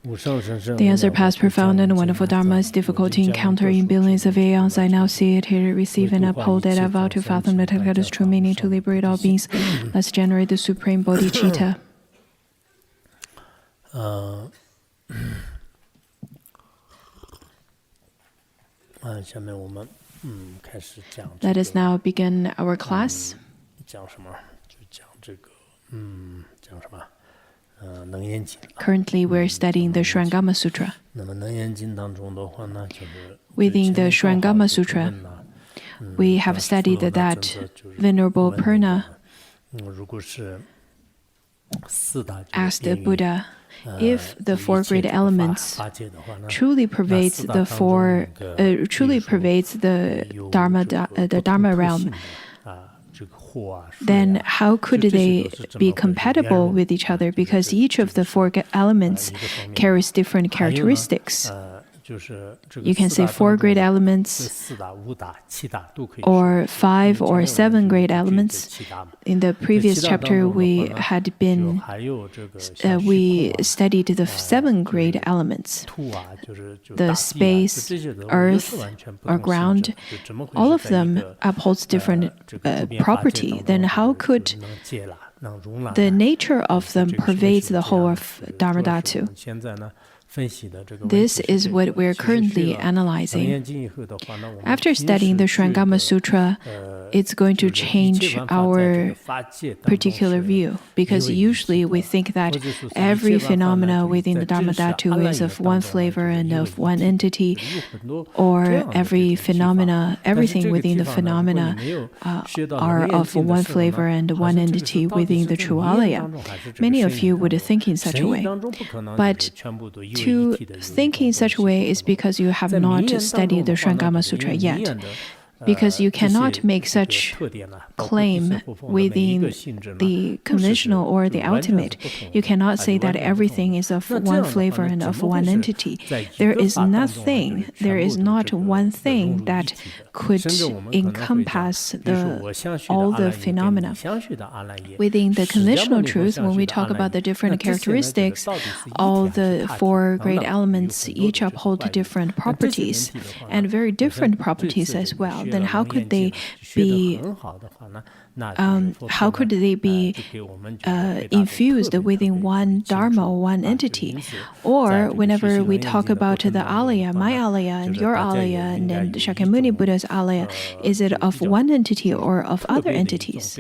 The answer past profound and wonderful Dharma is difficult to encounter in billions of aeons. I now see it, hear it, receive, and uphold it. I vow to fathom the Tathagata's true meaning, to liberate all beings. Let's generate the supreme bodhicitta. Let us now begin our class. Currently, we're studying the Surangama Sutra. Within the Surangama Sutra, we have studied that Venerable Purna asked the Buddha if the four great elements truly pervades the Dharma realm, then how could they be compatible with each other? Because each of the four elements carries different characteristics. You can say four great elements, or 5 or 7 great elements. In the previous chapter, we studied the 7 great elements: the space, earth, or ground. All of them upholds different property. Then how could the nature of them pervades the whole of Dharma Dhatu? This is what we're currently analyzing. After studying the Surangama Sutra, it's going to change our particular view, because usually we think that every phenomena within the Dharma Dhatu is of one flavor and of one entity, or every phenomena, everything within the phenomena are of one flavor and one entity within the true Alaya. Many of you would think in such a way. But to think in such a way is because you have not studied the Surangama Sutra yet. Because you cannot make such claim within the conventional or the ultimate. You cannot say that everything is of one flavor and of one entity. There is not one thing that could encompass all the phenomena. Within the conventional truth, when we talk about the different characteristics, all the 4 great elements each uphold different properties, and very different properties as well. Then how could they be infused within one Dharma or one entity? Or whenever we talk about the Alaya, my Alaya and your Alaya, and then Shakyamuni Buddha's Alaya, is it of one entity or of other entities?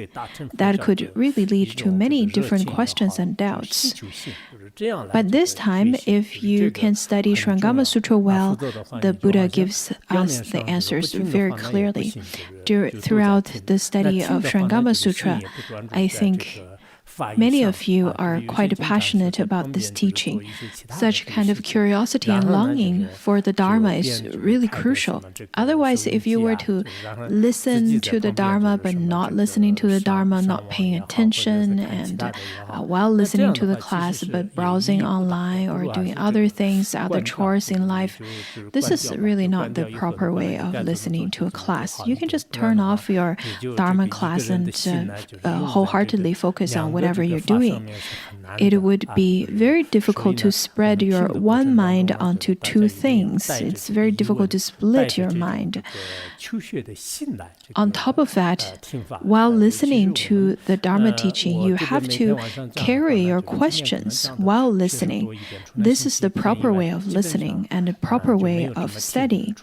That could really lead to many different questions and doubts. But this time, if you can study Surangama Sutra well, the Buddha gives us the answers very clearly. Throughout the study of Surangama Sutra, I think many of you are quite passionate about this teaching. Such kind of curiosity and longing for the Dharma is really crucial. Otherwise, if you were to listen to the Dharma but not listening to the Dharma, not paying attention, and while listening to the class but browsing online or doing other things, other chores in life, this is really not the proper way of listening to a class. You can just turn off your Dharma class and wholeheartedly focus on whatever you're doing. It would be very difficult to spread your one mind onto 2 things. It's very difficult to split your mind. On top of that, while listening to the Dharma teaching, you have to carry your questions while listening. This is the proper way of listening and the proper way of studying.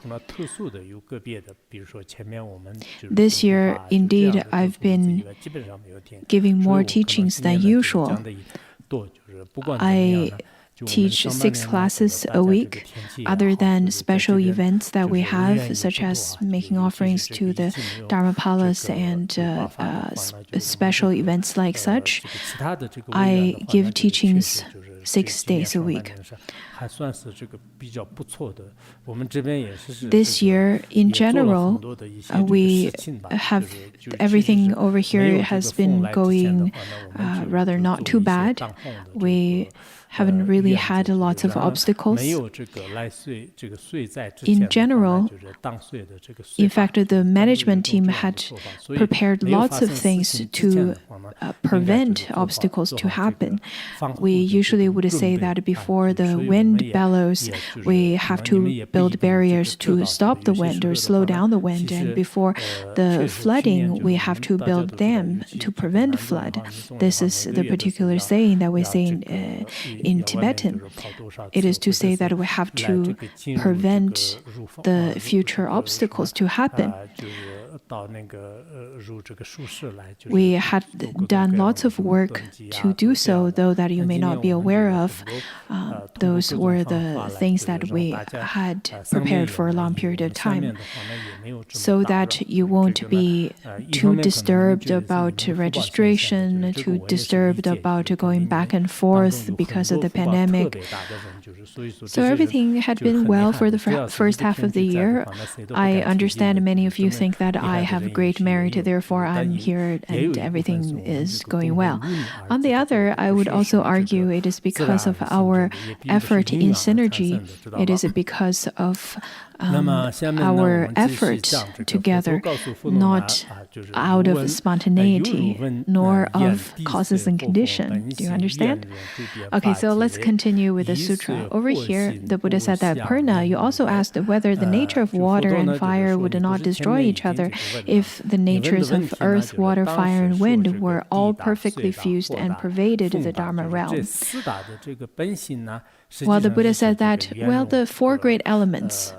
This year, indeed, I've been giving more teachings than usual. I teach 6 classes a week, other than special events that we have, such as making offerings to the Dharma Palace and special events like such. I give teachings 6 days a week. This year, in general, we have everything over here has been going rather not too bad. We haven't really had lots of obstacles. In general, in fact, the management team had prepared lots of things to prevent obstacles to happen. We usually would say that before the wind bellows, we have to build barriers to stop the wind or slow down the wind. And before the flooding, we have to build dam to prevent flood. This is the particular saying that we say in Tibetan. It is to say that we have to prevent the future obstacles to happen. We had done lots of work to do so, though that you may not be aware of. Those were the things that we had prepared for a long period of time, so that you won't be too disturbed about registration, too disturbed about going back and forth because of the pandemic. So everything had been well for the first half of the year. I understand many of you think that I have great merit, therefore I'm here and everything is going well. On the other, I would also argue it is because of our effort in synergy. It is because of our effort together, not out of spontaneity, nor of causes and conditions. Do you understand? Okay, so let's continue with the sutra. Over here, the Buddha said that, Purna, you also asked whether the nature of water and fire would not destroy each other if the natures of earth, water, fire, and wind were all perfectly fused and pervaded the Dharma realm. Well, the Buddha said that, well, the four great elements.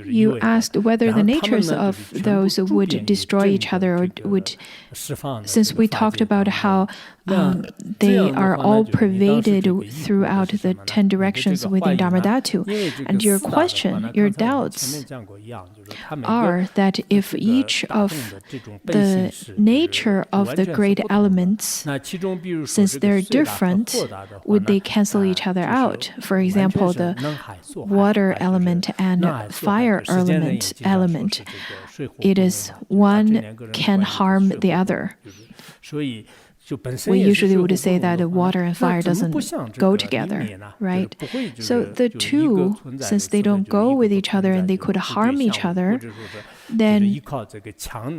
You asked whether the natures of those would destroy each other or would, since we talked about how they are all pervaded throughout the 10 directions within Dharma Dhatu. And your question, your doubts are that if each of the nature of the great elements, since they're different, would they cancel each other out? For example, the water element and fire element, it is one can harm the other. We usually would say that water and fire doesn't go together, right? So the two, since they don't go with each other and they could harm each other, then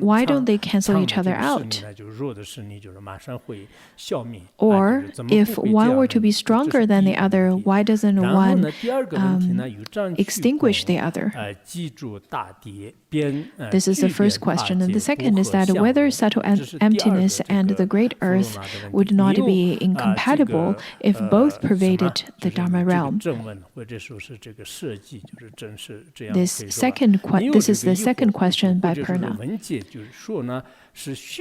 why don't they cancel each other out? Or if one were to be stronger than the other, why doesn't one extinguish the other? This is the first question. And the second is that whether subtle emptiness and the great earth would not be incompatible if both pervaded the Dharma realm. This is the second question by Purna. Since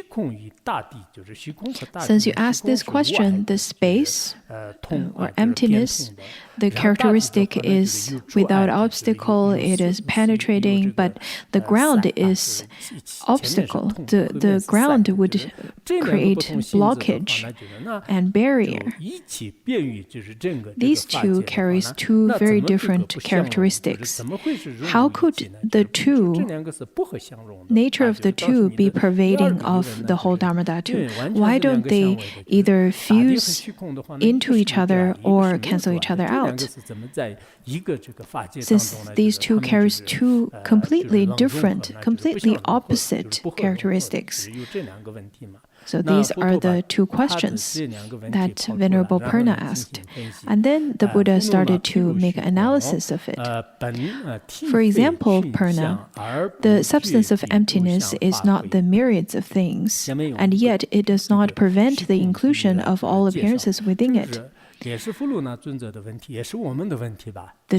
you asked this question, the space or emptiness, the characteristic is without obstacle, it is penetrating, but the ground is obstacle. The ground would create blockage and barrier. These two carries two very different characteristics. How could the two, nature of the two, be pervading of the whole Dharma Dhatu? Why don't they either fuse into each other or cancel each other out? Since these two carries two completely different, completely opposite characteristics. So these are the two questions that Venerable Purna asked. And then the Buddha started to make an analysis of it. For example, Purna, the substance of emptiness is not the myriads of things, and yet it does not prevent the inclusion of all appearances within it. This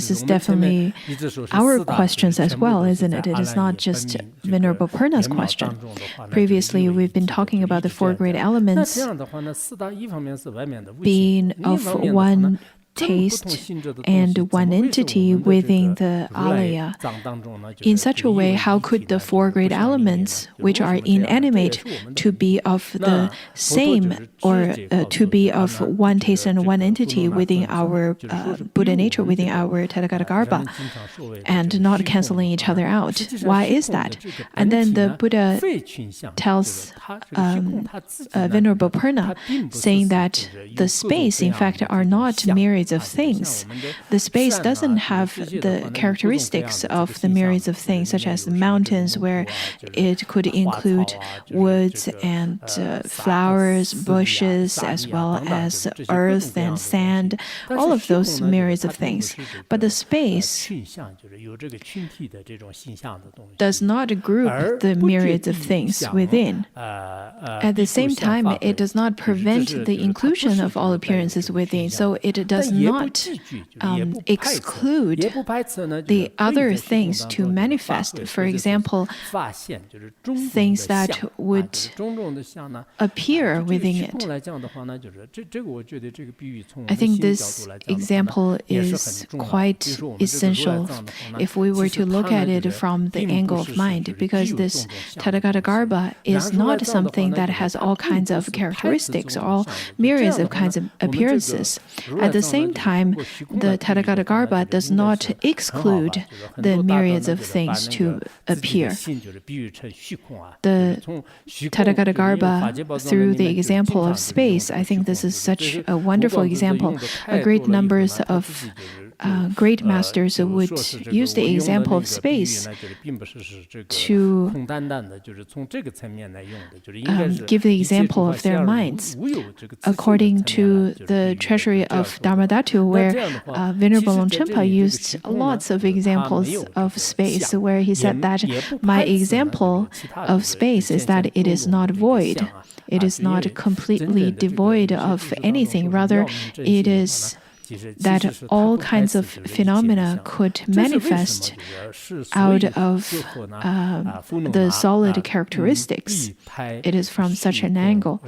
is definitely our questions as well, isn't it? It is not just Venerable Purna's question. Previously, we've been talking about the four great elements being of one taste and one entity within the alaya. In such a way, how could the four great elements, which are inanimate, to be of the same or to be of one taste and one entity within our Buddha nature, within our Tathagata and not canceling each other out? Why is that? And then the Buddha tells Venerable Purna, saying that the space, in fact, are not myriads of things. The space doesn't have the characteristics of the myriads of things, such as the mountains, where it could include woods and flowers, bushes, as well as earth and sand, all of those myriads of things. But the space does not group the myriads of things within. At the same time, it does not prevent the inclusion of all appearances within, so it does not exclude the other things to manifest. For example, things that would appear within it. I think this example is quite essential if we were to look at it from the angle of mind, because this Tathagata is not something that has all kinds of characteristics, all myriads of kinds of appearances. At the same time, the Tathagata does not exclude the myriads of things to appear. The Tathagata, through the example of space, I think this is such a wonderful example. A great numbers of great masters would use the example of space to give the example of their minds. According to the treasury of Dharmadhatu, where Venerable Longchenpa used lots of examples of space, where he said that my example of space is that it is not void. It is not completely devoid of anything. Rather, it is that all kinds of phenomena could manifest out of the solid characteristics. It is from such an angle.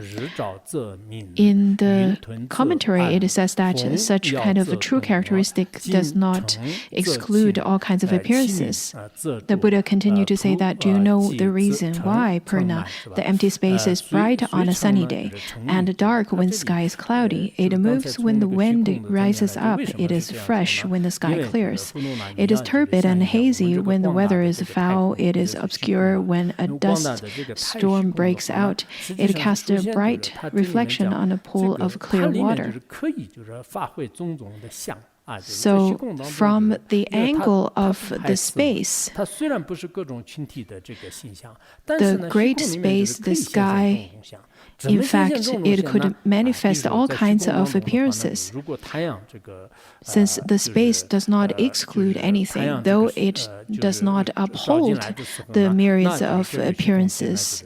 In the commentary, it says that such kind of a true characteristic does not exclude all kinds of appearances. The Buddha continued to say that, do you know the reason why, Purna, the empty space is bright on a sunny day and dark when the sky is cloudy? It moves when the wind rises up, it is fresh when the sky clears. It is turbid and hazy when the weather is foul. It is obscure when a dust storm breaks out. It casts a bright reflection on a pool of clear water. So, from the angle of the space, the great space, the sky, in fact, it could manifest all kinds of appearances. Since the space does not exclude anything, though it does not uphold the myriads of appearances,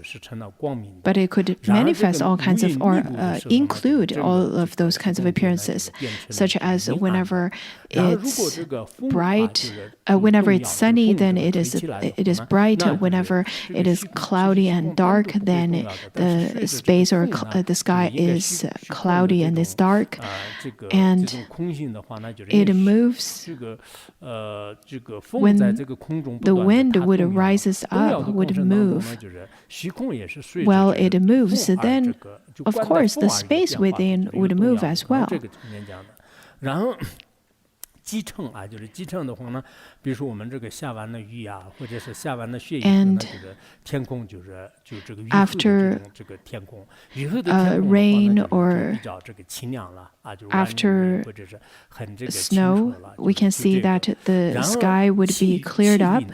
but it could manifest all kinds of, or include all of those kinds of appearances, such as whenever it's bright, whenever it's sunny, then it is bright. Whenever it is cloudy and dark, then the space or the sky is cloudy and it's dark, and it moves when the wind would rises up, would move. While it moves, then of course the space within would move as well. And after rain or after snow, we can see that the sky would be cleared up.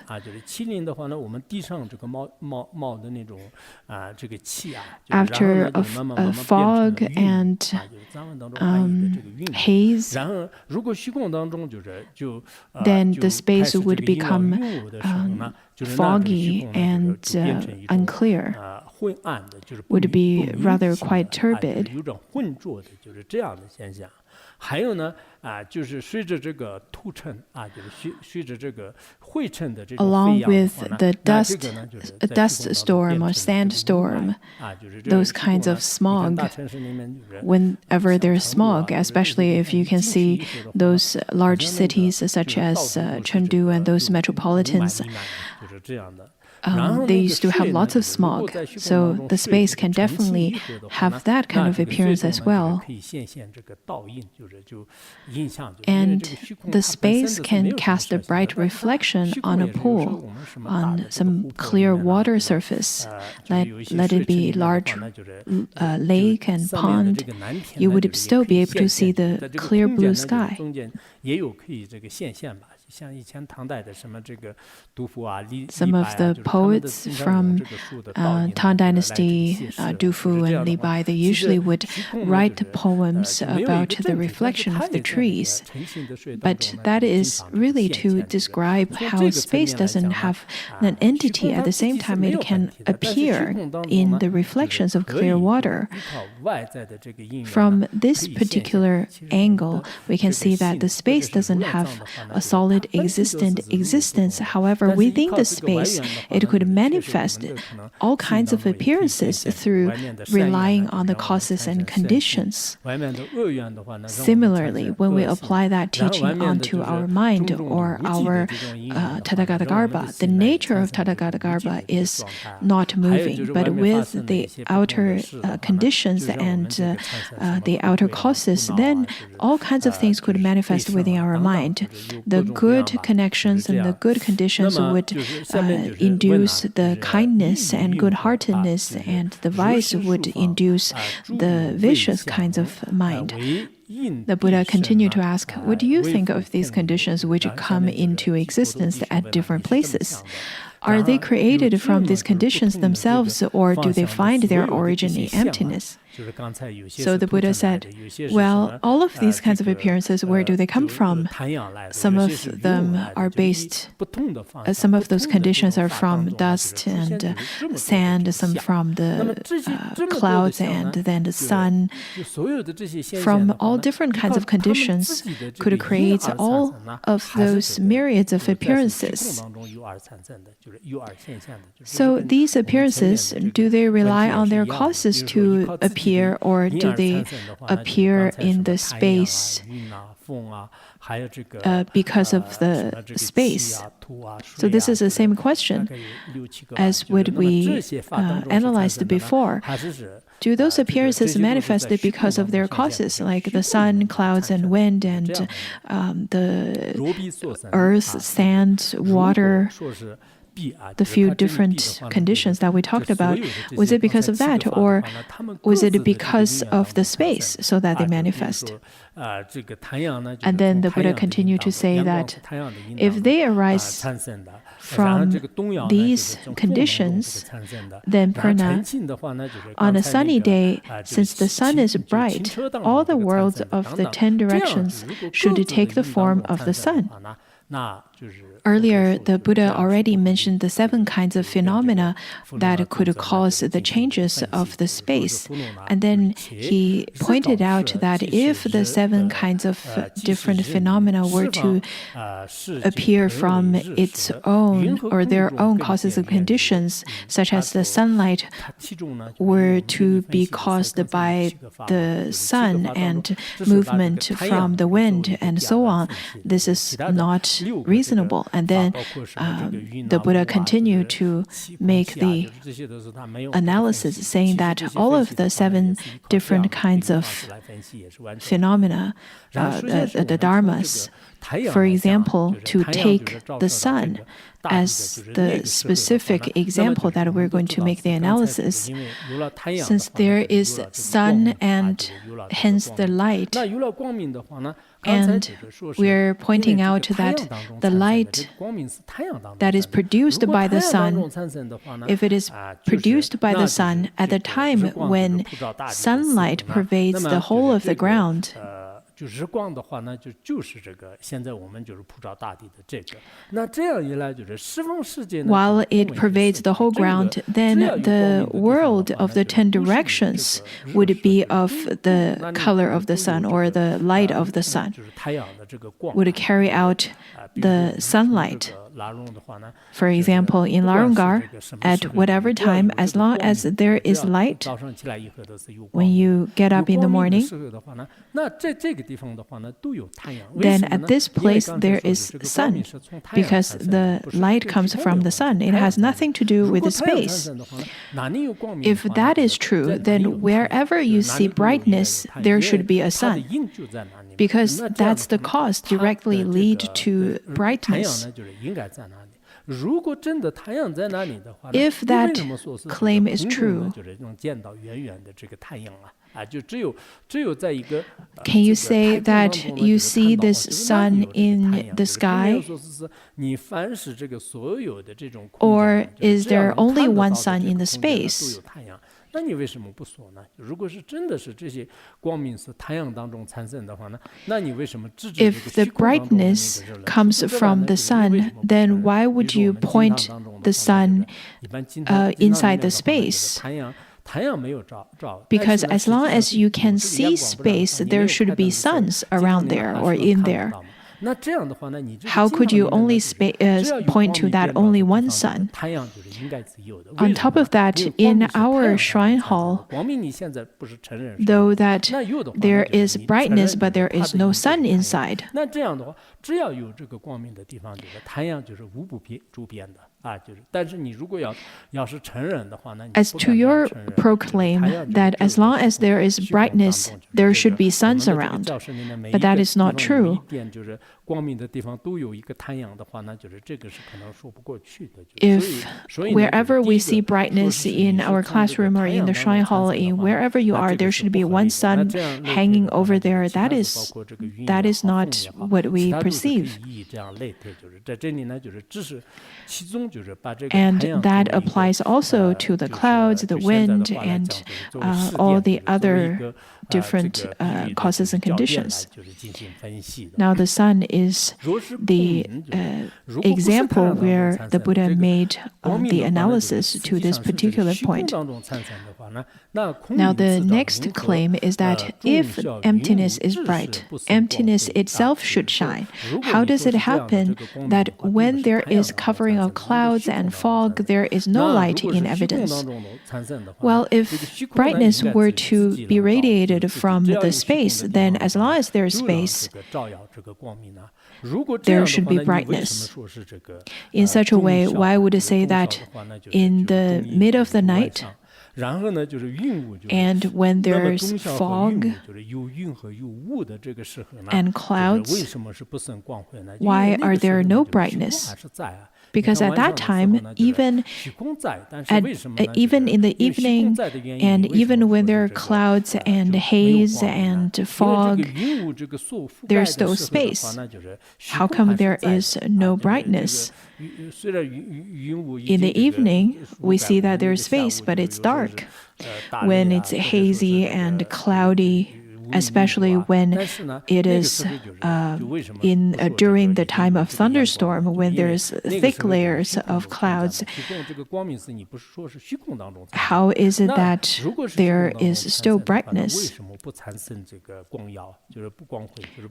After a fog and haze, then the space would become foggy and unclear. would be rather quite turbid. Along with the dust storm or sandstorm, those kinds of smog, whenever there's smog, especially if you can see those large cities such as Chengdu and those metropolitans, they used to have lots of smog, so the space can definitely have that kind of appearance as well. And the space can cast a bright reflection on a pool, on some clear water surface. Let it be large lake and pond, you would still be able to see the clear blue sky. Some of the poets from Tang Dynasty, Du Fu and Li Bai, they usually would write poems about the reflection of the trees. But that is really to describe how space doesn't have an entity. At the same time, it can appear in the reflections of clear water. From this particular angle, we can see that the space doesn't have a solid existence. However, within the space, it could manifest all kinds of appearances through relying on the causes and conditions. Similarly, when we apply that teaching onto our mind or our Tathagata-garbha, the nature of Tathagata-garbha is not moving, but with the outer conditions and the outer causes, then all kinds of things could manifest within our mind. The good connections and the good conditions would induce the kindness and good-heartedness, and the vice would induce the vicious kinds of mind. The Buddha continued to ask, what do you think of these conditions which come into existence at different places? Are they created from these conditions themselves, or do they find their origin in emptiness? So the Buddha said, well, all of these kinds of appearances, where do they come from? Some of them are based, some of those conditions are from dust and sand, some from the clouds and then the sun. From all different kinds of conditions could create all of those myriads of appearances. So these appearances, do they rely on their causes to appear, or do they appear in the space because of the space? So this is the same question as what we analyzed before. Do those appearances manifest because of their causes, like the sun, clouds, and wind, and the earth, sand, water, the few different conditions that we talked about? Was it because of that, or was it because of the space so that they manifest? And then the Buddha continued to say that if they arise from these conditions, then Purna, on a sunny day, since the sun is bright, all the worlds of the 10 directions should take the form of the sun. Earlier, the Buddha already mentioned the 7 kinds of phenomena that could cause the changes of the space. And then he pointed out that if the 7 kinds of different phenomena were to appear from its own or their own causes and conditions, such as the sunlight were to be caused by the sun and movement from the wind and so on, this is not reasonable. And then the Buddha continued to make the analysis, saying that all of the 7 different kinds of phenomena, the dharmas, for example, to take the sun as the specific example that we're going to make the analysis, since there is sun and hence the light, and we're pointing out that the light that is produced by the sun, if it is produced by the sun at the time when sunlight pervades the whole of the ground, 就日光的话呢，就是这个现在我们就是普照大地的这个。那这样一来，就是十方世界呢。While it pervades the whole ground, then the world of the 10 directions would be of the color of the sun or the light of the sun, would carry out the sunlight. For example, in Larungar, at whatever time, as long as there is light, when you get up in the morning, then at this place there is sun, because the light comes from the sun. It has nothing to do with the space. If that is true, then wherever you see brightness, there should be a sun, because that's the cause directly lead to brightness. If that claim is true, can you say that you see this sun in the sky? Or is there only one sun in the space? If the brightness comes from the sun, then why would you point the sun inside the space? Because as long as you can see space, there should be suns around there or in there. How could you only point to that only one sun? On top of that, in our shrine hall, though that there is brightness, but there is no sun inside. As to your proclaim that as long as there is brightness, there should be suns around, but that is not true. If wherever we see brightness in our classroom or in the shrine hall, in wherever you are, there should be one sun hanging over there, that is not what we perceive. And that applies also to the clouds, the wind, and all the other different causes and conditions. Now, the sun is the example where the Buddha made the analysis to this particular point. Now, the next claim is that if emptiness is bright, emptiness itself should shine. How does it happen that when there is covering of clouds and fog, there is no light in evidence? Well, if brightness were to be radiated from the space, then as long as there is space, there should be brightness. In such a way, why would it say that in the mid of the night, and when there's fog and clouds, why are there no brightness? Because at that time, even in the evening, and even when there are clouds and haze and fog, there's still space. How come there is no brightness? In the evening, we see that there's space, but it's dark. When it's hazy and cloudy, especially when it is during the time of thunderstorm, when there's thick layers of clouds, how is it that there is still brightness?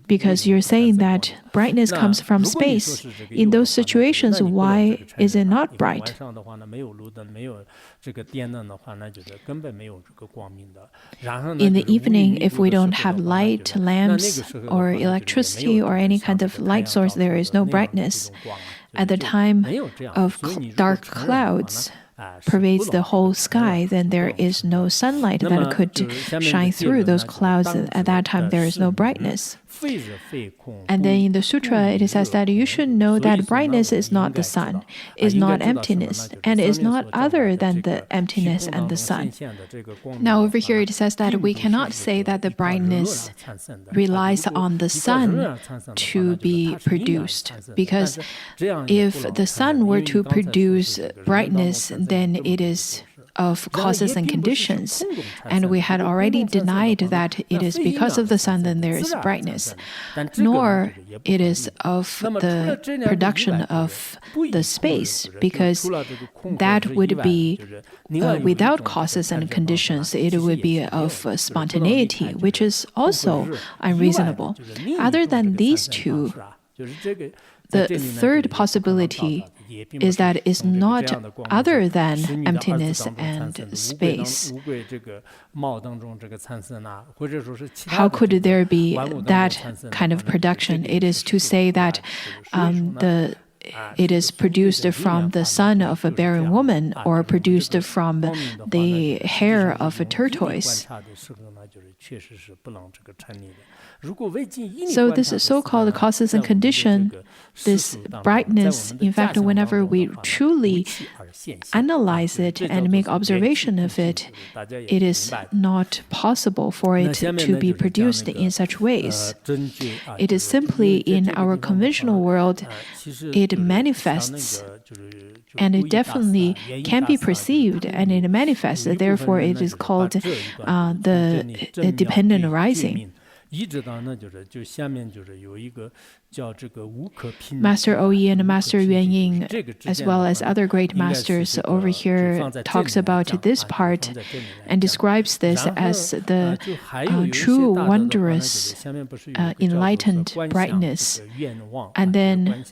Because you're saying that brightness comes from space. In those situations, why is it not bright? In the evening, if we don't have light, lamps, or electricity, or any kind of light source, there is no brightness. At the time of dark clouds pervades the whole sky, then there is no sunlight that could shine through those clouds. At that time, there is no brightness. And then in the sutra, it says that you should know that brightness is not the sun, is not emptiness, and is not other than the emptiness and the sun. Now over here, it says that we cannot say that the brightness relies on the sun to be produced, because if the sun were to produce brightness, then it is of causes and conditions, and we had already denied that it is because of the sun that there is brightness, nor it is of the production of the space, because that would be without causes and conditions. It would be of spontaneity, which is also unreasonable. Other than these two, the third possibility is that it's not other than emptiness and space. How could there be that kind of production? It is to say that it is produced from the son of a barren woman or produced from the hair of a tortoise. So this so-called causes and condition, this brightness, in fact, whenever we truly analyze it and make observation of it, it is not possible for it to be produced in such ways. It is simply in our conventional world, it manifests, and it definitely can be perceived, and it manifests. Therefore, it is called the dependent arising. Master Oyi and Master Yuan Ying, as well as other great masters over here, talks about this part and describes this as the true wondrous enlightened brightness. And then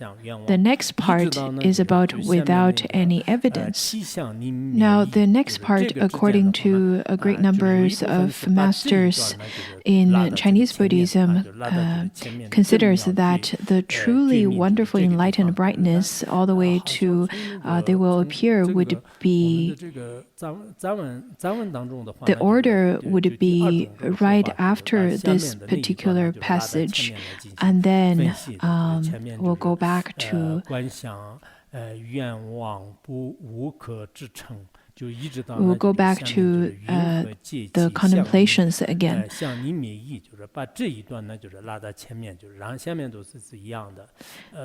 the next part is about without any evidence. Now, the next part, according to a great numbers of masters in Chinese Buddhism, considers that the truly wonderful enlightened brightness all the way to they will appear would be, the order would be right after this particular passage, and then we'll go back to we'll go back to the contemplations again.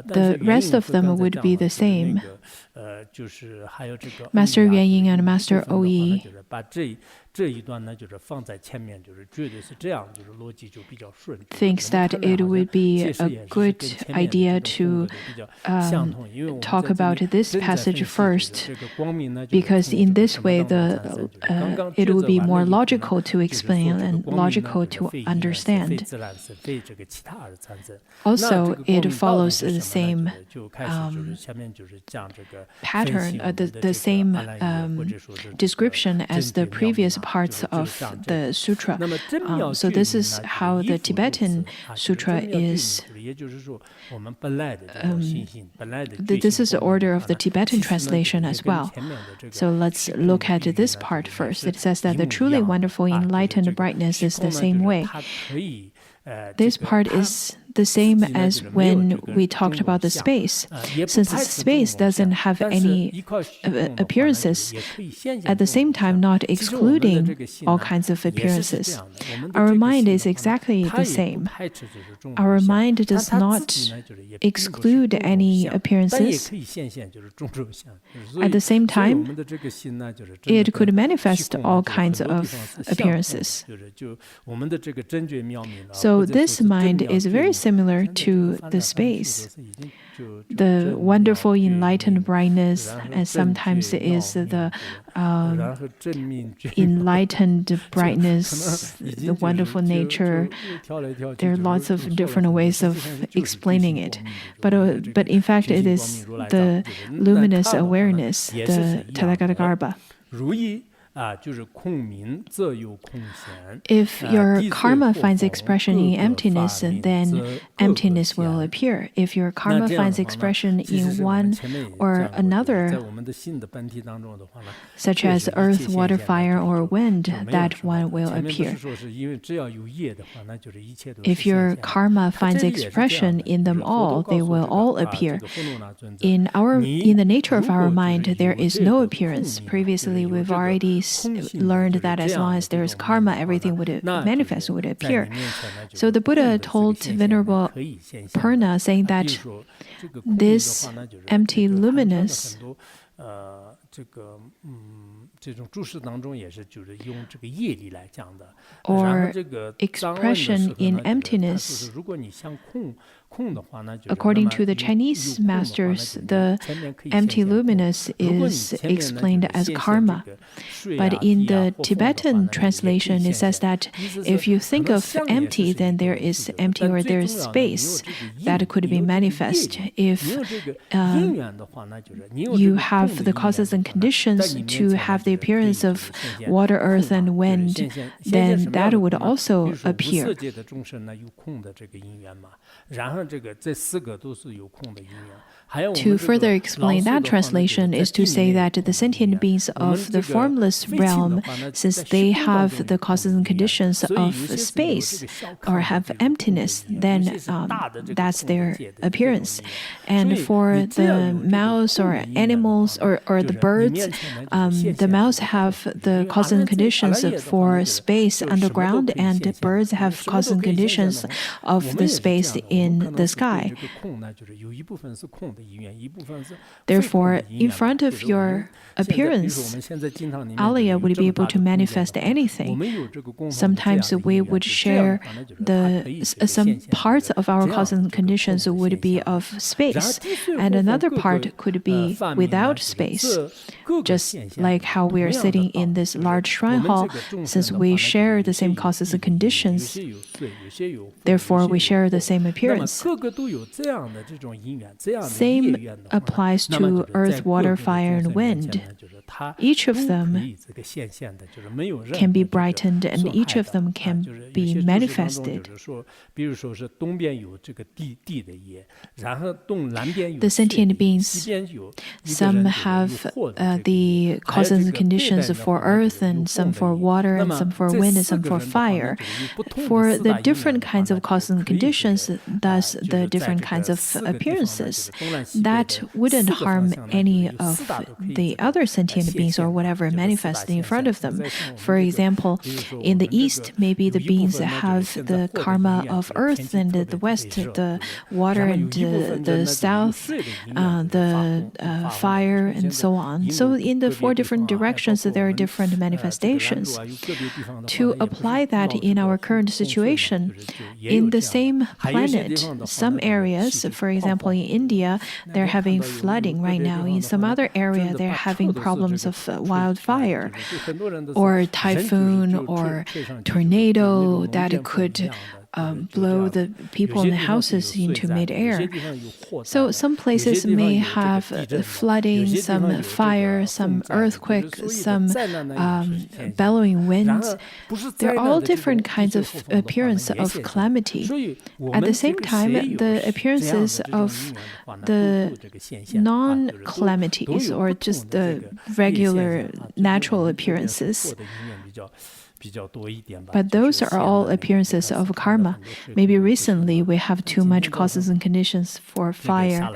The rest of them would be the same. Master Yuan Ying and Master Oyi thinks that it would be a good idea to talk about this passage first, because in this way it will be more logical to explain and logical to understand. Also, it follows the same pattern, the same description as the previous parts of the sutra. So this is how the Tibetan sutra is. This is the order of the Tibetan translation as well. So let's look at this part first. It says that the truly wonderful enlightened brightness is the same way. This part is the same as when we talked about the space. Since the space doesn't have any appearances, at the same time not excluding all kinds of appearances. Our mind is exactly the same. Our mind does not exclude any appearances. At the same time, it could manifest all kinds of appearances. So this mind is very similar to the space. The wonderful enlightened brightness, and sometimes it is the enlightened brightness, the wonderful nature. There are lots of different ways of explaining it. But in fact, it is the luminous awareness, the Tathagata. If your karma finds expression in emptiness, then emptiness will appear. If your karma finds expression in one or another, such as earth, water, fire, or wind, that one will appear. If your karma finds expression in them all, they will all appear. In the nature of our mind, there is no appearance. Previously, we've already learned that as long as there is karma, everything would manifest, would appear. So the Buddha told Venerable Purna, saying that this empty luminous 这种注释当中也是就是用这个业力来讲的。 or expression in emptiness. 如果你像空的话呢， According to the Chinese masters, the empty luminous is explained as karma. But in the Tibetan translation, it says that if you think of empty, then there is empty or there is space that could be manifest. If you have the causes and conditions to have the appearance of water, earth, and wind, then that would also appear. To further explain that translation is to say that the sentient beings of the formless realm, since they have the causes and conditions of space or have emptiness, then that's their appearance. And for the mouse or animals or the birds, the mouse have the causes and conditions for space underground, and the birds have causes and conditions of the space in the sky. Therefore, in front of your appearance, alaya would be able to manifest anything. Sometimes we would share some parts of our causes and conditions would be of space, and another part could be without space. Just like how we are sitting in this large shrine hall, since we share the same causes and conditions, therefore we share the same appearance. Same applies to earth, water, fire, and wind. Each of them can be brightened and each of them can be manifested. The sentient beings, some have the causes and conditions for earth, and some for water, and some for wind, and some for fire. For the different kinds of causes and conditions, thus the different kinds of appearances, that wouldn't harm any of the other sentient beings or whatever manifests in front of them. For example, in the east, maybe the beings have the karma of earth, and the west, the water, and the south, the fire, and so on. So in the four different directions, there are different manifestations. To apply that in our current situation, in the same planet, some areas, for example, in India, they're having flooding right now. In some other area, they're having problems of wildfire or typhoon or tornado that could blow the people in the houses into midair. So some places may have flooding, some fire, some earthquake, some bellowing winds. They're all different kinds of appearance of calamity. At the same time, the appearances of the non-calamities or just the regular natural appearances, but those are all appearances of karma. Maybe recently we have too much causes and conditions for fire,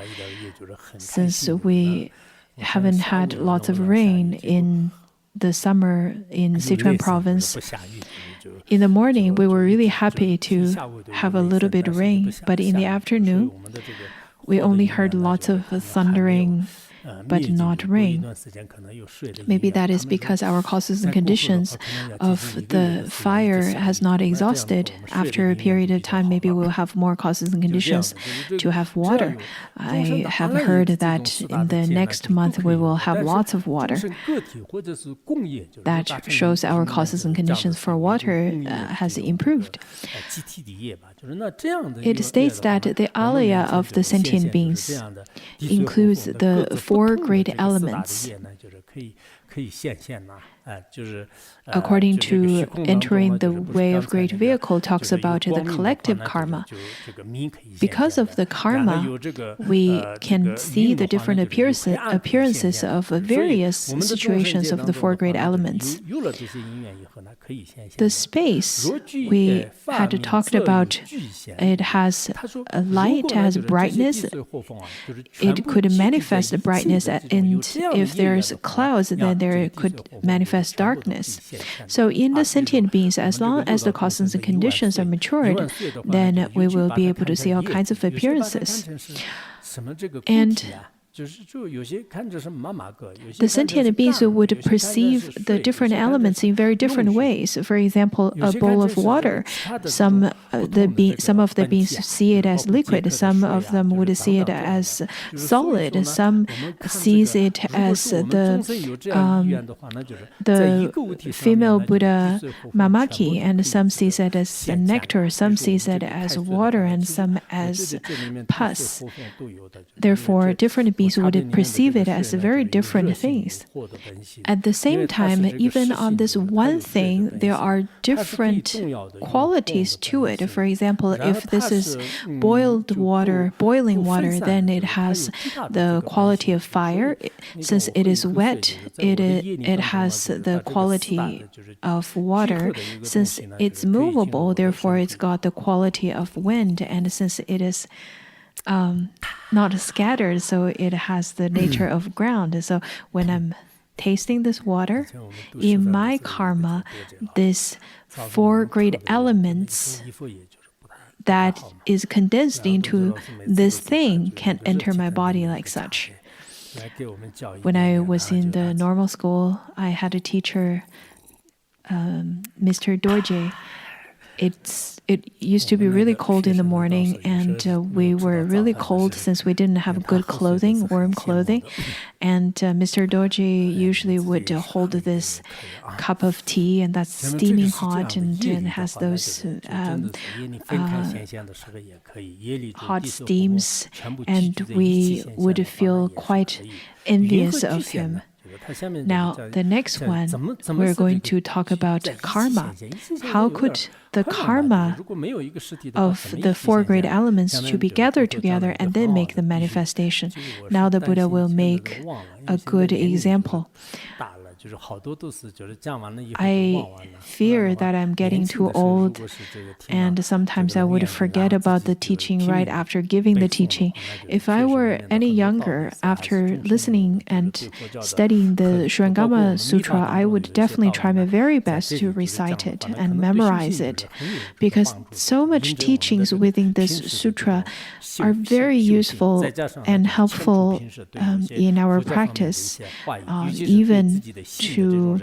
since we haven't had lots of rain in the summer in Sichuan province. In the morning, we were really happy to have a little bit of rain, but in the afternoon, we only heard lots of thundering, but not rain. Maybe that is because our causes and conditions of the fire has not exhausted. After a period of time, maybe we'll have more causes and conditions to have water. I have heard that in the next month we will have lots of water. That shows our causes and conditions for water has improved. It states that the alaya of the sentient beings includes the four great elements. According to Entering the Way of Great Vehicle, talks about the collective karma. Because of the karma, we can see the different appearances of various situations of the four great elements. The space we had talked about, it has a light, has brightness. It could manifest the brightness, and if there's clouds, then there could manifest darkness. So in the sentient beings, as long as the causes and conditions are matured, then we will be able to see all kinds of appearances. And The sentient beings would perceive the different elements in very different ways. For example, a bowl of water, some of the beings see it as liquid, some of them would see it as solid, some sees it as the female Buddha Mamaki, and some sees it as the nectar, some sees it as water, and some as pus. Therefore, different beings would perceive it as very different things. At the same time, even on this one thing, there are different qualities to it. For example, if this is boiling water, then it has the quality of fire. Since it is wet, it has the quality of water. Since it's movable, therefore it's got the quality of wind. And since it is not scattered, so it has the nature of ground. So when I'm tasting this water, in my karma, these 4 great elements that is condensed into this thing can enter my body like such. When I was in the normal school, I had a teacher, Mr. Dorje. It used to be really cold in the morning, and we were really cold since we didn't have good clothing, warm clothing. And Mr. Dorje usually would hold this cup of tea, and that's steaming hot, and has those hot steams, and we would feel quite envious of him. Now, the next one, we're going to talk about karma. How could the karma of the 4 great elements to be gathered together and then make the manifestation? Now the Buddha will make a good example. I fear that I'm getting too old, and sometimes I would forget about the teaching right after giving the teaching. If I were any younger, after listening and studying the Surangama Sutra, I would definitely try my very best to recite it and memorize it, because so much teachings within this sutra are very useful and helpful in our practice, even to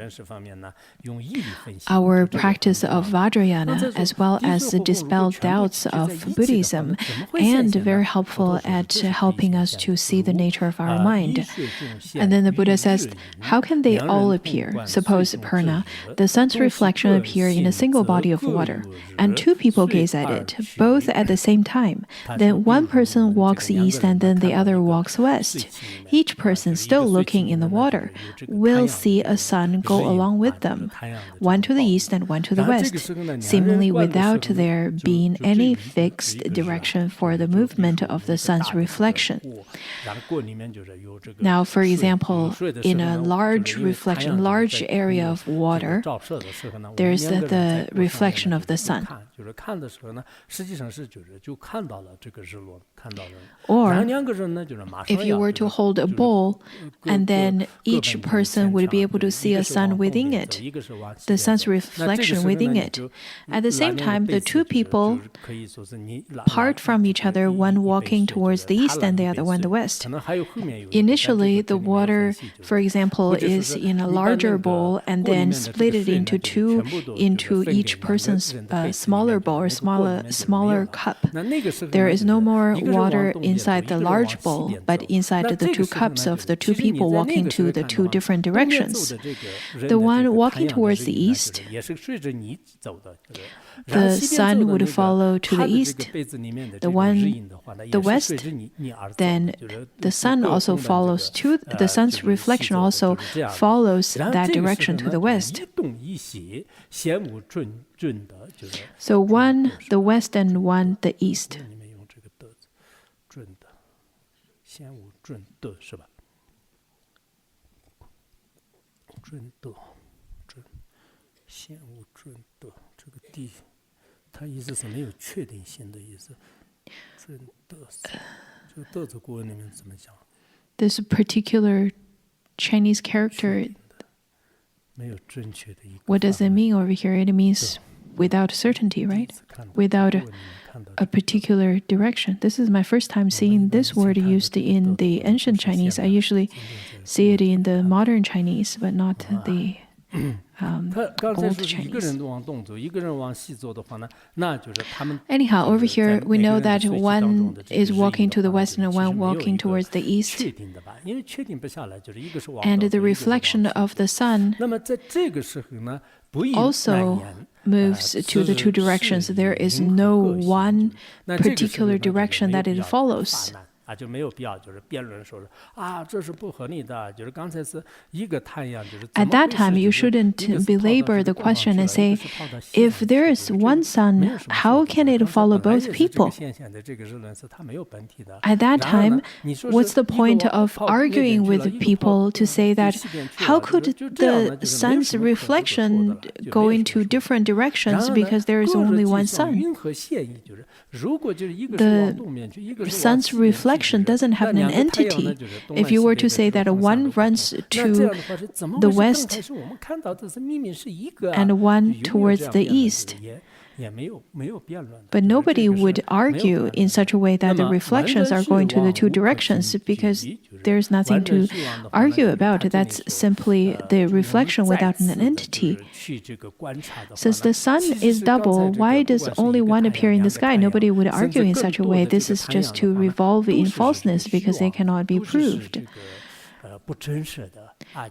our practice of Vajrayana, as well as the dispelled doubts of Buddhism, and very helpful at helping us to see the nature of our mind. And then the Buddha says, how can they all appear? Suppose, Purna, the sun's reflection appear in a single body of water, and 2 people gaze at it, both at the same time. Then one person walks east and then the other walks west. Each person, still looking in the water, will see a sun go along with them, one to the east and one to the west, seemingly without there being any fixed direction for the movement of the sun's reflection. Now, for example, in a large area of water, there is the reflection of the sun. Or if you were to hold a bowl, and then each person would be able to see a sun within it, the sun's reflection within it. At the same time, the 2 people part from each other, one walking towards the east and the other one the west. Initially, the water, for example, is in a larger bowl and then split it into 2 into each person's smaller bowl or smaller cup. There is no more water inside the large bowl, but inside the 2 cups of the 2 people walking to the 2 different directions. The one walking towards the east, the sun would follow to the east. The west, then the sun also follows to the sun's reflection also follows that direction to the west. So one the west and one the east. This particular Chinese character, what does it mean over here? It means without certainty, right? Without a particular direction. This is my first time seeing this word used in the ancient Chinese. I usually see it in the modern Chinese, but not the old Chinese. Anyhow, over here we know that one is walking to the west and one walking towards the east. And the reflection of the sun also moves to the two directions. There is no one particular direction that it follows. 就没有必要就是辩论说这是不合理的，就是刚才是一个太阳，就是 At that time, you shouldn't belabor the question and say, if there is one sun, how can it follow both people? At that time, what's the point of arguing with people to say that how could the sun's reflection go into different directions because there is only one sun? The sun's reflection doesn't have an entity. If you were to say that one runs to the west and one towards the east, but nobody would argue in such a way that the reflections are going to the two directions because there's nothing to argue about. That's simply the reflection without an entity. Since the sun is double, why does only one appear in the sky? Nobody would argue in such a way. This is just to revolve in falseness because they cannot be proved.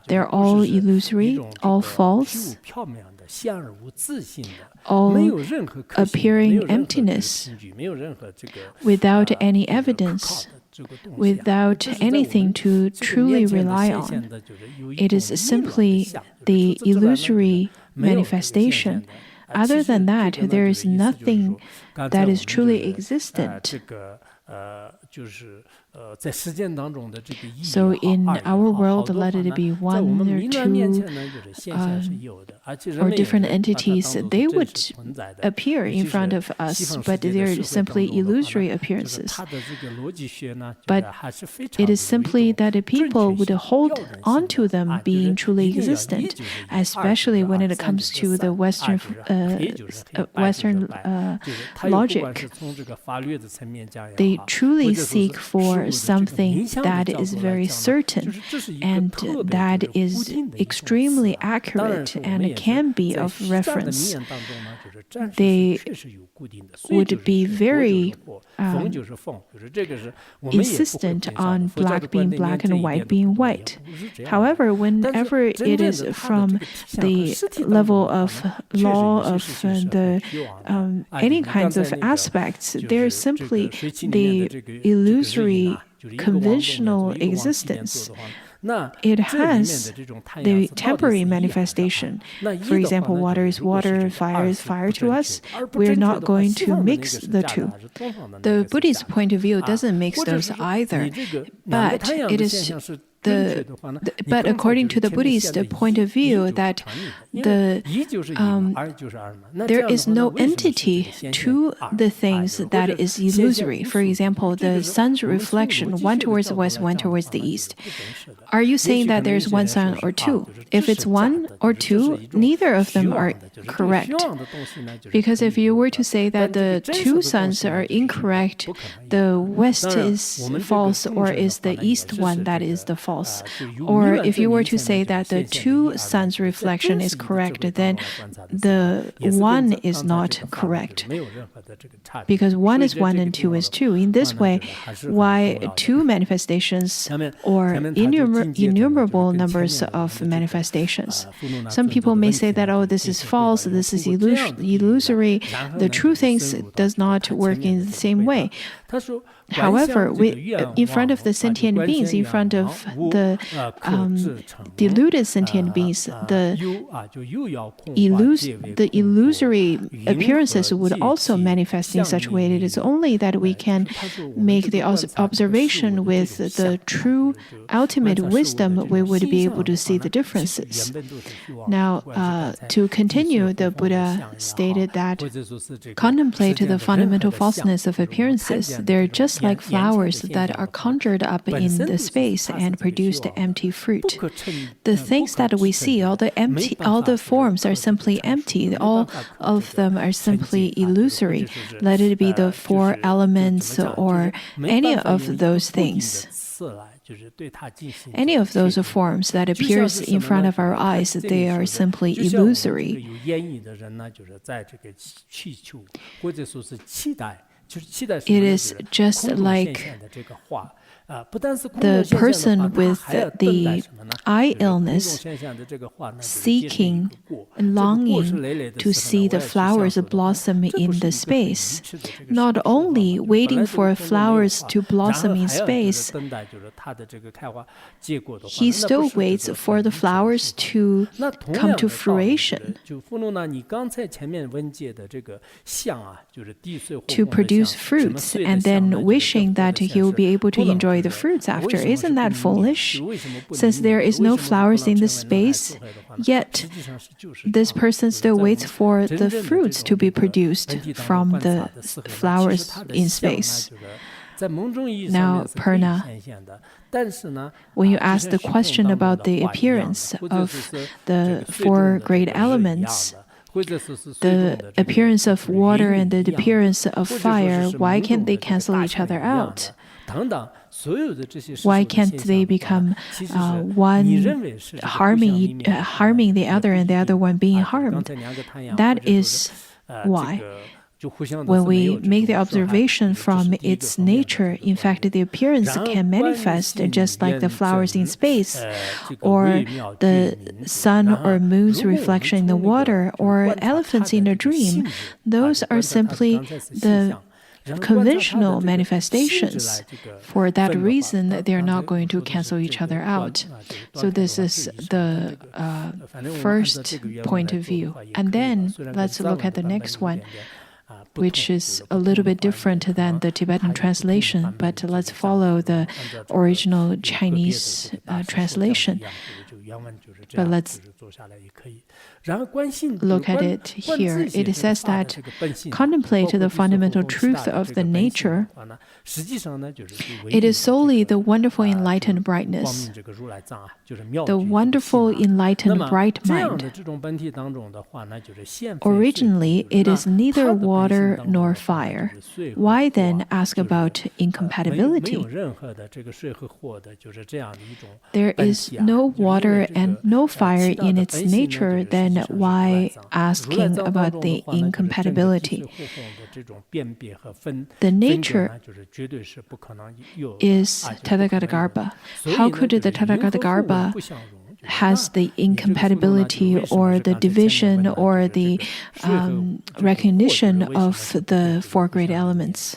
They're all illusory, all false, all appearing emptiness, without any evidence, without anything to truly rely on. It is simply the illusory manifestation. Other than that, there is nothing that is truly existent. So in our world, let it be one or two or different entities, they would appear in front of us, but they're simply illusory appearances. But it is simply that the people would hold on to them being truly existent, especially when it comes to the Western logic. They truly seek for something that is very certain and that is extremely accurate and can be of reference. They would be very insistent on black being black and white being white. However, whenever it is from the level of law of the any kinds of aspects, they're simply the illusory conventional existence. It has the temporary manifestation. For example, water is water, fire is fire to us. We're not going to mix the two. The Buddhist point of view doesn't mix those either, but it is but according to the Buddhist point of view, that there is no entity to the things that is illusory. For example, the sun's reflection, one towards the west, one towards the east. Are you saying that there's one sun or two? If it's one or two, neither of them are correct. Because if you were to say that the two suns are incorrect, the west is false, or is the east one that is the false? Or if you were to say that the two suns' reflection is correct, then the one is not correct. Because one is one and two is two. In this way, why two manifestations or innumerable numbers of manifestations? Some people may say that, oh, this is false, this is illusory. The true things does not work in the same way. However, in front of the sentient beings, in front of the deluded sentient beings, the illusory appearances would also manifest in such a way. It is only that we can make the observation with the true ultimate wisdom, we would be able to see the differences. Now, to continue, the Buddha stated that contemplate the fundamental falseness of appearances. They're just like flowers that are conjured up in the space and produce the empty fruit. The things that we see, all the forms are simply empty. All of them are simply illusory. Let it be the four elements or any of those things. Any of those forms that appears in front of our eyes, they are simply illusory. It is just like the person with the eye illness seeking, longing to see the flowers blossom in the space, not only waiting for flowers to blossom in space, he still waits for the flowers to come to fruition, to produce fruits, and then wishing that he will be able to enjoy the fruits after. Isn't that foolish? Since there is no flowers in the space, yet this person still waits for the fruits to be produced from the flowers in space. Now, Purna, when you ask the question about the appearance of the four great elements, the appearance of water and the appearance of fire, why can't they cancel each other out? Why can't they become one harming the other and the other one being harmed? That is why. When we make the observation from its nature, in fact, the appearance can manifest just like the flowers in space, or the sun or moon's reflection in the water, or elephants in a dream. Those are simply the conventional manifestations. For that reason, they are not going to cancel each other out. So this is the first point of view. And then let's look at the next one, which is a little bit different than the Tibetan translation, but let's follow the original Chinese translation. But let's look at it here. It says that contemplate the fundamental truth of the nature. It is solely the wonderful enlightened brightness, the wonderful enlightened bright mind. Originally, it is neither water nor fire. Why then ask about incompatibility? There is no water and no fire in its nature, then why asking about the incompatibility? The nature is Tathagata-garbha. How could the Tathagata-garbha has the incompatibility or the division or the recognition of the four great elements?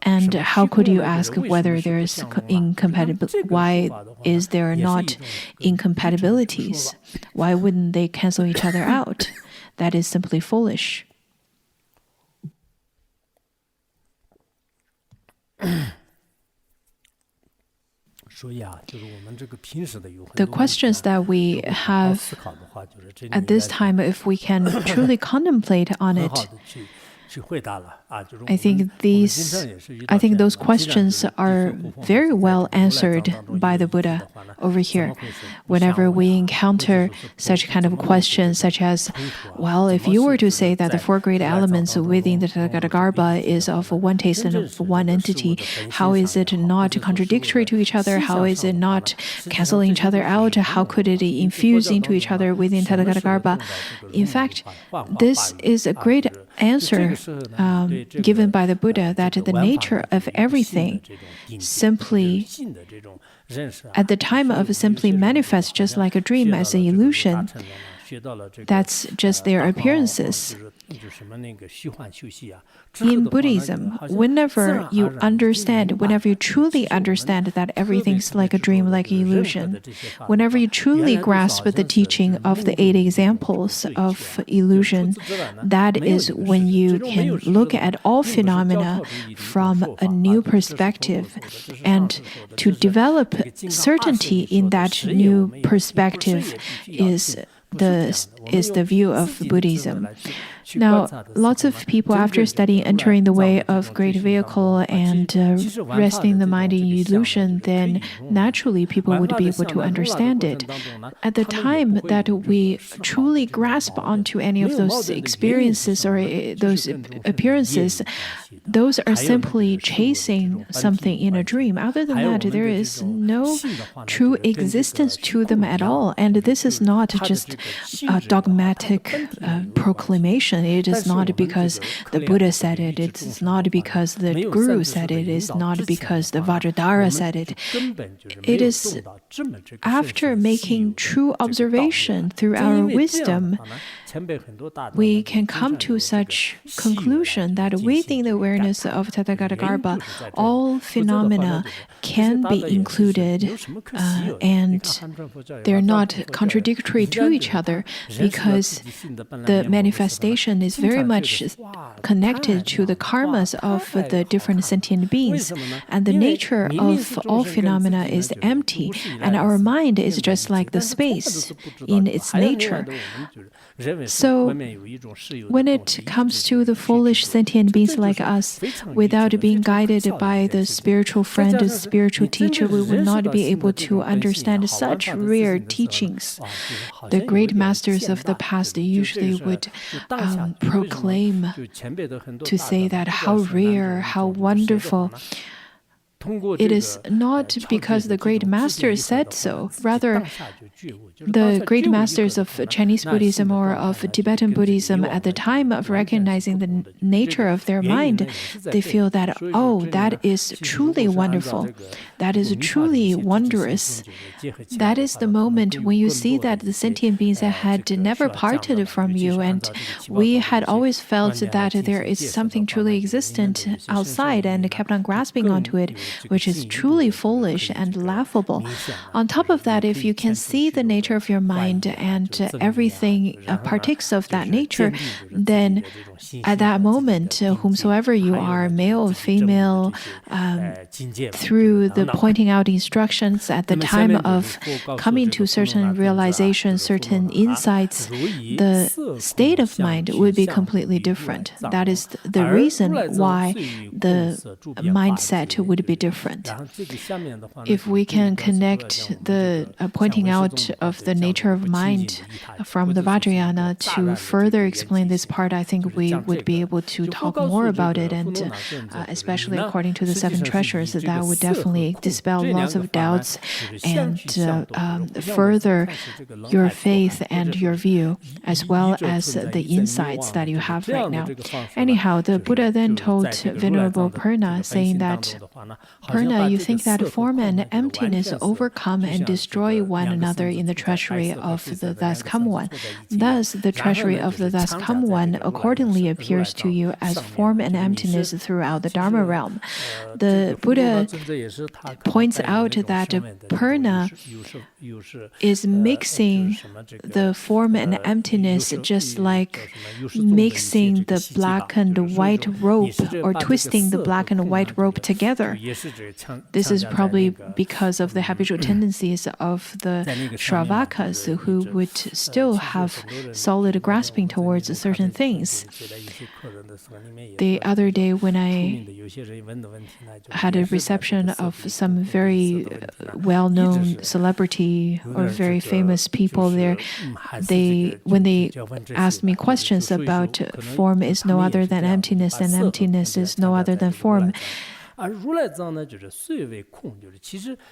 And how could you ask whether there is incompatibility? Why is there not incompatibilities? Why wouldn't they cancel each other out? That is simply foolish. The questions that we have at this time, if we can truly contemplate on it, I think those questions are very well answered by the Buddha over here. Whenever we encounter such kind of questions, such as, well, if you were to say that the four great elements within the Tathagata-garbha is of one taste and of one entity, how is it not contradictory to each other? How is it not canceling each other out? How could it infuse into each other within Tathagata-garbha? In fact, this is a great answer given by the Buddha, that the nature of everything simply, at the time of simply manifests just like a dream as an illusion. That's just their appearances. In Buddhism, whenever you truly understand that everything's like a dream, like an illusion, whenever you truly grasp the teaching of the 8 examples of illusion, that is when you can look at all phenomena from a new perspective. And to develop certainty in that new perspective is the view of Buddhism. Now, lots of people, after studying entering the way of great vehicle and resting the mind in illusion, then naturally people would be able to understand it. At the time that we truly grasp onto any of those experiences or those appearances, those are simply chasing something in a dream. Other than that, there is no true existence to them at all. And this is not just a dogmatic proclamation. It is not because the Buddha said it. It's not because the Guru said it. It's not because the Vajrayana said it. It is after making true observation through our wisdom, we can come to such conclusion that within the awareness of Tathagata all phenomena can be included and they're not contradictory to each other because the manifestation is very much connected to the karmas of the different sentient beings. And the nature of all phenomena is empty, and our mind is just like the space in its nature. So, when it comes to the foolish sentient beings like us, without being guided by the spiritual friend, the spiritual teacher, we will not be able to understand such rare teachings. The great masters of the past usually would proclaim to say that how rare, how wonderful. It is not because the great masters said so. Rather, the great masters of Chinese Buddhism or of Tibetan Buddhism, at the time of recognizing the nature of their mind, they feel that, oh, that is truly wonderful. That is truly wondrous. That is the moment when you see that the sentient beings had never parted from you, and we had always felt that there is something truly existent outside and kept on grasping onto it, which is truly foolish and laughable. On top of that, if you can see the nature of your mind and everything partakes of that nature, then at that moment, whomsoever you are, male or female, through the pointing out instructions at the time of coming to certain realizations, certain insights, the state of mind would be completely different. That is the reason why the mindset would be different. If we can connect the pointing out of the nature of mind from the Vajrayana to further explain this part, I think we would be able to talk more about it, and especially according to the seven treasures, that would definitely dispel lots of doubts and further your faith and your view, as well as the insights that you have right now. Anyhow, the Buddha then told Venerable Purna, saying that, Purna, you think that form and emptiness overcome and destroy one another in the treasury of the Thus Come One. Thus, the treasury of the Thus Come One accordingly appears to you as form and emptiness throughout the Dharma realm. The Buddha points out that Purna is mixing the form and emptiness just like mixing the black and white rope or twisting the black and white rope together. This is probably because of the habitual tendencies of the Shravakas, who would still have solid grasping towards certain things. The other day when I had a reception of some very well-known celebrity or very famous people there, when they asked me questions about form is no other than emptiness and emptiness is no other than form,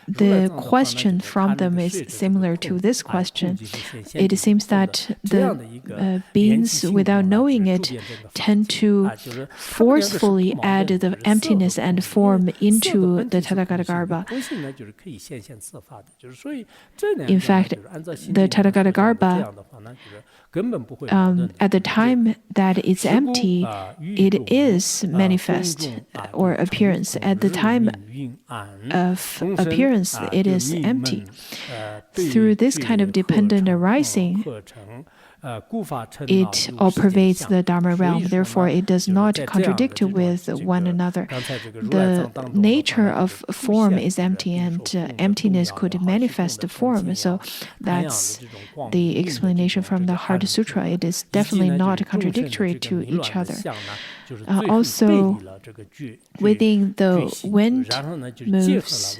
the question from them is similar to this question. It seems that the beings, without knowing it, tend to forcefully add the emptiness and form into the Tathagata. In fact, the Tathagata at the time that it's empty, it is manifest or appearance. At the time of appearance, it is empty. Through this kind of dependent arising, it all pervades the Dharma realm. Therefore, it does not contradict with one another. The nature of form is empty, and emptiness could manifest form. So that's the explanation from the Heart Sutra. It is definitely not contradictory to each other. Also, within the wind moves,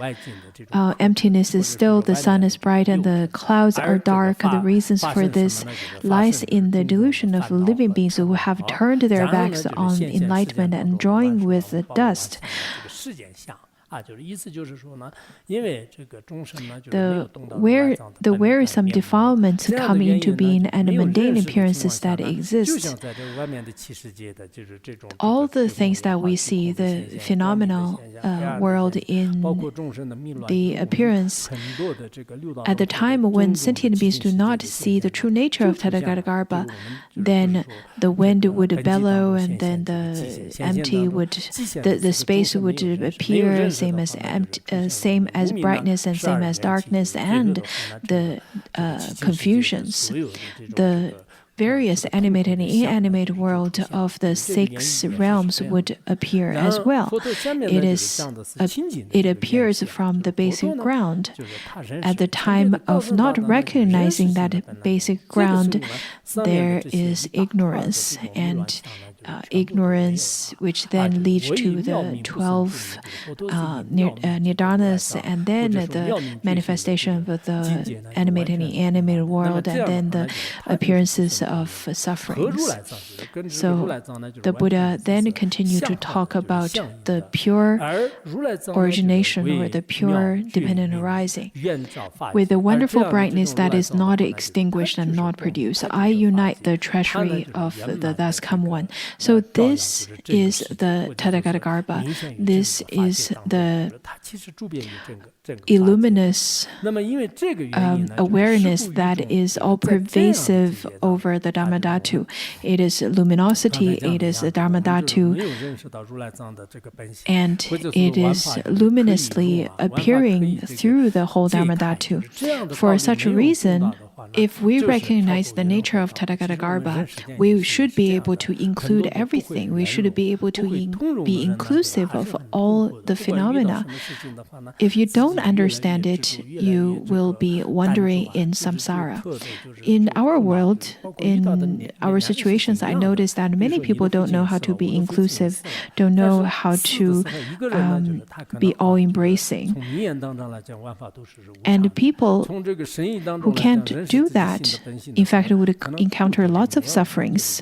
emptiness is still, the sun is bright and the clouds are dark. The reasons for this lies in the delusion of living beings who have turned their backs on enlightenment and joined with the dust. The wearisome defilements come into being and the mundane appearances that exist. All the things that we see, the phenomenal world in the appearance, at the time when sentient beings do not see the true nature of Tathagata, then the wind would bellow, and then the space would appear, same as brightness and same as darkness, and the confusions. The various animated and inanimate world of the 6 realms would appear as well. It appears from the basic ground. At the time of not recognizing that basic ground, there is ignorance, and ignorance which then leads to the 12 nirdanas, and then the manifestation of the animated and inanimate world, and then the appearances of sufferings. So the Buddha then continued to talk about the pure origination, or the pure dependent arising. With the wonderful brightness that is not extinguished and not produced, I unite the treasury of the thus come one. So this is the Tathagata. This is the illuminous awareness that is all-pervasive over the Dharmadhatu. It is luminosity, it is the Dharmadhatu, and it is luminously appearing through the whole Dharmadhatu. For such a reason, if we recognize the nature of Tathagata, we should be able to include everything. We should be able to be inclusive of all the phenomena. If you don't understand it, you will be wandering in samsara. In our world, in our situations, I notice that many people don't know how to be inclusive, don't know how to be all-embracing. And people who can't do that, in fact, would encounter lots of sufferings.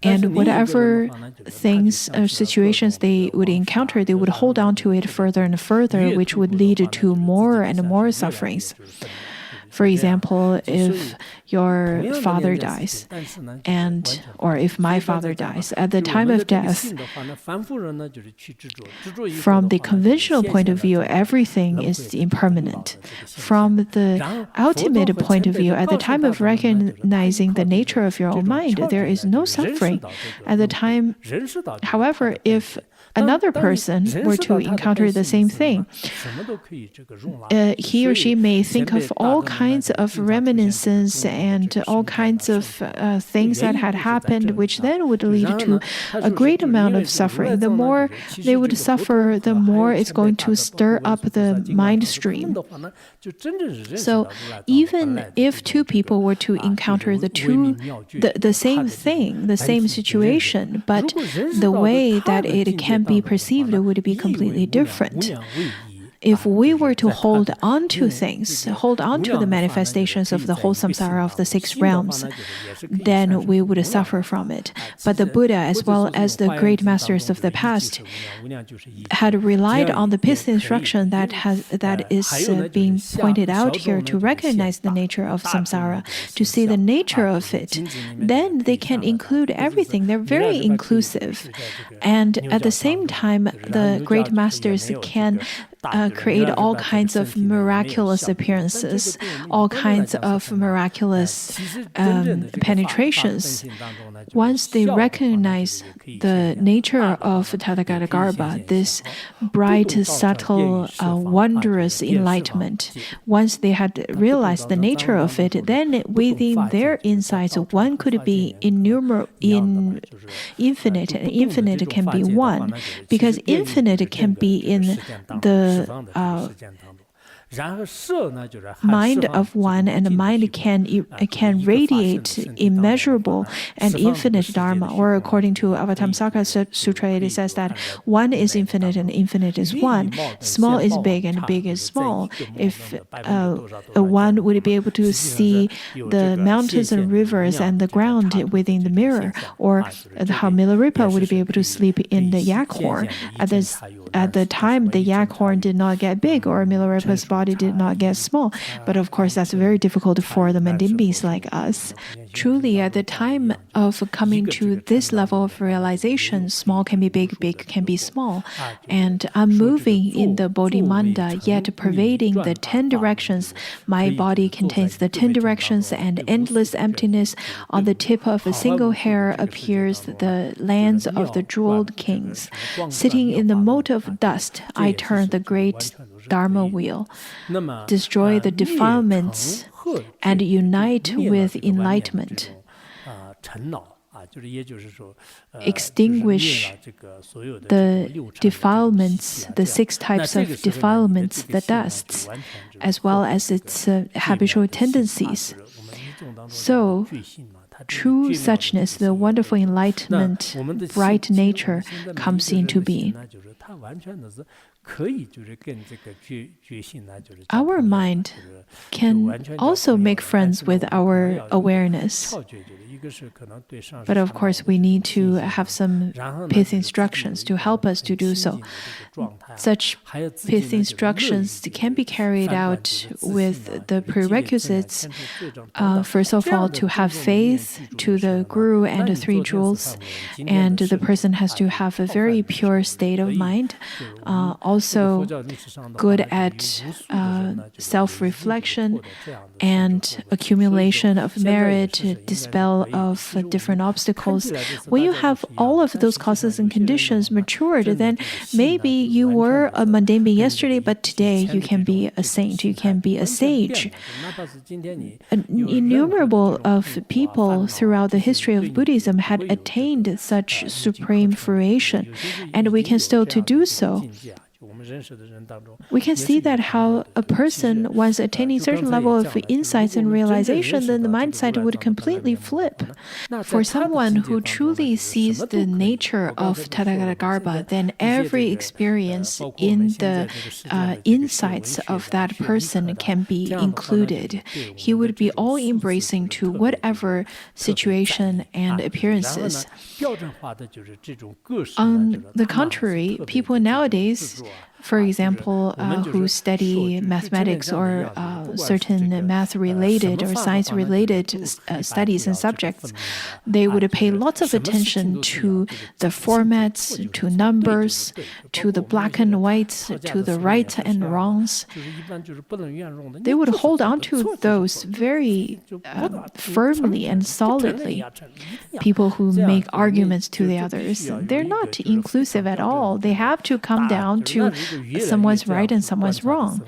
And whatever things or situations they would encounter, they would hold on to it further and further, which would lead to more and more sufferings. For example, if your father dies, or if my father dies, at the time of death, from the conventional point of view, everything is impermanent. From the ultimate point of view, at the time of recognizing the nature of your own mind, there is no suffering. At the time, however, if another person were to encounter the same thing, he or she may think of all kinds of reminiscences and all kinds of things that had happened, which then would lead to a great amount of suffering. The more they would suffer, the more it's going to stir up the mind stream. So even if 2 people were to encounter the same thing, the same situation, but the way that it can be perceived would be completely different. If we were to hold on to things, hold on to the manifestations of the whole samsara of the 6 realms, then we would suffer from it. But the Buddha, as well as the great masters of the past, had relied on the 5th instruction that is being pointed out here to recognize the nature of samsara, to see the nature of it. Then they can include everything. They're very inclusive. And at the same time, the great masters can create all kinds of miraculous appearances, all kinds of miraculous penetrations. Once they recognize the nature of Tathagata this bright, subtle, wondrous enlightenment, once they had realized the nature of it, then within their insights, one could be infinite, and infinite can be one, because infinite can be in the mind of one, and the mind can radiate immeasurable and infinite Dharma. Or according to Avatamsaka Sutra, it says that one is infinite and infinite is one. Small is big and big is small. If one would be able to see the mountains and rivers and the ground within the mirror, or how Milarepa would be able to sleep in the yak horn. At the time, the yak horn did not get big, or Milarepa's body did not get small. But of course, that's very difficult for the mundane beings like us. Truly, at the time of coming to this level of realization, small can be big, big can be small. And I'm moving in the Bodhimanda, yet pervading the 10 directions. My body contains the 10 directions and endless emptiness. On the tip of a single hair appears the lands of the jeweled kings. Sitting in the moat of dust, I turn the great Dharma wheel, destroy the defilements, and unite with enlightenment. Extinguish the defilements, the 6 types of defilements, the dusts, as well as its habitual tendencies. So, true suchness, the wonderful enlightenment, bright nature comes into being. Our mind can also make friends with our awareness. But of course, we need to have some pith instructions to help us to do so. Such pith instructions can be carried out with the prerequisites. First of all, to have faith to the Guru and the 3 jewels, and the person has to have a very pure state of mind. Also, good at self-reflection and accumulation of merit, dispel of different obstacles. When you have all of those causes and conditions matured, then maybe you were a mundane being yesterday, but today you can be a saint, you can be a sage. Innumerable of people throughout the history of Buddhism had attained such supreme fruition, and we can still to do so. We can see that how a person, once attaining certain level of insights and realization, then the mindset would completely flip. For someone who truly sees the nature of Tathagata, then every experience in the insights of that person can be included. He would be all-embracing to whatever situation and appearances. On the contrary, people nowadays, for example, who study mathematics or certain math-related or science-related studies and subjects, they would pay lots of attention to the formats, to numbers, to the black and whites, to the right and wrongs. They would hold on to those very firmly and solidly. People who make arguments to the others, they're not inclusive at all. They have to come down to someone's right and someone's wrong.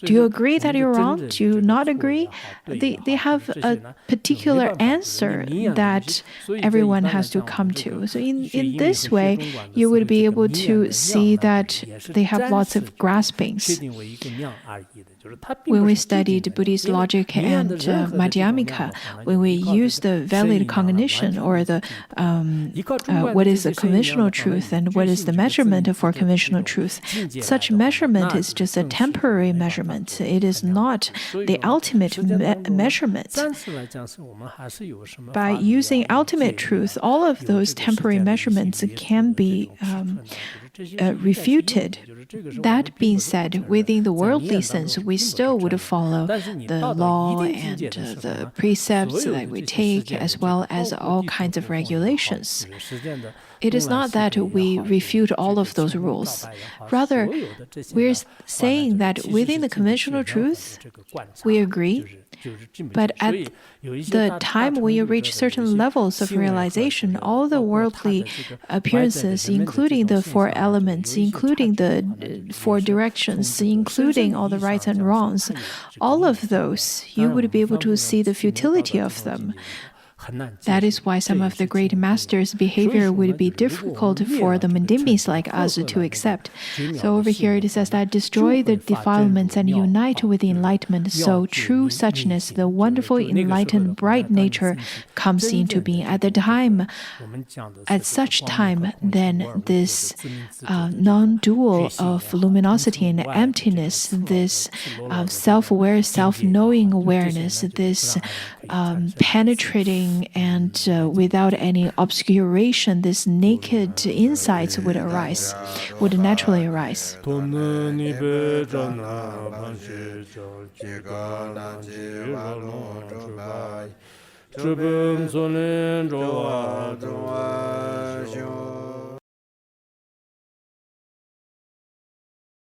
Do you agree that you're wrong? Do you not agree? They have a particular answer that everyone has to come to. So in this way, you would be able to see that they have lots of graspings. When we studied Buddhist logic and Madhyamika, when we use the valid cognition or the what is the conventional truth and what is the measurement for conventional truth, such measurement is just a temporary measurement. It is not the ultimate measurement. By using ultimate truth, all of those temporary measurements can be refuted. That being said, within the worldly sense, we still would follow the law and the precepts that we take, as well as all kinds of regulations. It is not that we refute all of those rules. Rather, we're saying that within the conventional truth, we agree. But at the time when you reach certain levels of realization, all the worldly appearances, including the four elements, including the four directions, including all the rights and wrongs, all of those, you would be able to see the futility of them. That is why some of the great masters' behavior would be difficult for the mandimis like us to accept. So over here it says that destroy the defilements and unite with the enlightenment. So true suchness, the wonderful enlightened bright nature comes into being. At such time, then this non-dual of luminosity and emptiness, this self-aware, self-knowing awareness, this penetrating and without any obscuration, this naked insights would naturally arise.